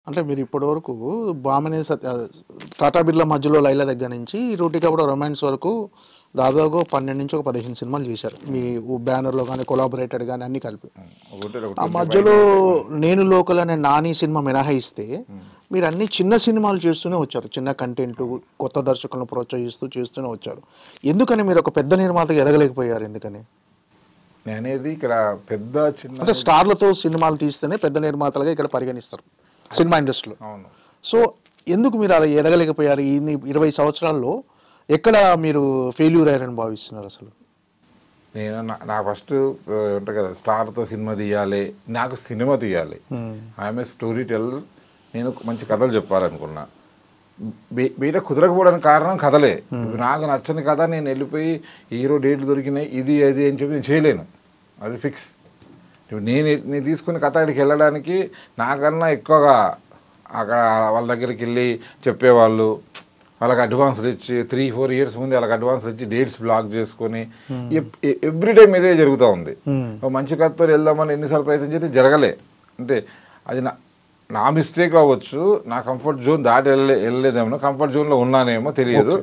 అంటే మీరు ఇప్పటివరకు 'భామిని సత్య' 'టాటా బిర్లా మధ్యలో లైలా' దగ్గర నుంచి 'రూటీ కపడా రొమాన్స్' వరకు దాదాపుగా 12-15 సినిమాలు చేశారు. మీ బ్యానర్‌లో గాని, కొలాబరేటెడ్ గాని అన్నీ కలిపి. ఆ మధ్యలో 'నేను లోకల్' అనే 'నాని' సినిమా మినహాయిస్తే మీరు అన్ని చిన్న సినిమాలు చేస్తూనే వచ్చారు. చిన్న కంటెంట్, కొత్త దర్శకులను ప్రోత్సహిస్తూ చేస్తూనే వచ్చారు. ఎందుకని మీరు ఒక పెద్ద నిర్మాతగా ఎదగలేకపోయారు ఎందుకని? నేనేది ఇక్కడ పెద్ద చిన్న అంటే స్టార్లతో సినిమాలు తీస్తేనే పెద్ద నిర్మాతలుగా ఇక్కడ పరిగణిస్తారు సినిమా ఇండస్ట్రీలో. అవును. సో ఎందుకు మీరు అలా ఎదగలేకపోయారు? ఇన్ని 20 సంవత్సరాల్లో ఎక్కడ మీరు ఫెయిల్యూర్ అయ్యారని భావిస్తున్నారు అసలు? నేను నా ఫస్ట్ ఉంటారు కదా, స్టార్తో సినిమా తీయాలి, నాకు సినిమా తీయాలి, ఐఎమ్ ఏ స్టోరీ టెల్, నేను మంచి కథలు చెప్పాలనుకున్నా. బయట కుదరకపోవడానికి కారణం కథలే. నాకు నచ్చని కథ నేను వెళ్ళిపోయి హీరో డేట్లు దొరికినాయి ఇది అది అని చెప్పి నేను చేయలేను, అది ఫిక్స్. నేను తీసుకున్న కథ అక్కడికి వెళ్ళడానికి నాకన్నా ఎక్కువగా అక్కడ వాళ్ళ దగ్గరికి వెళ్ళి చెప్పేవాళ్ళు, వాళ్ళకి అడ్వాన్స్లు ఇచ్చి 3-4 ఇయర్స్ ముందు వాళ్ళకి అడ్వాన్స్లు ఇచ్చి డేట్స్ బ్లాక్ చేసుకొని ఎవ్రీ టైం ఇదే జరుగుతూ ఉంది. మంచి కథతో వెళ్దామని ఎన్నిసార్లు ప్రయత్నం చేస్తే జరగలే. అంటే అది నా మిస్టేక్ అవ్వచ్చు, నా కంఫర్ట్ జోన్ దాటి వెళ్ళలేదేమో, కంఫర్ట్ జోన్లో ఉన్నానేమో తెలియదు.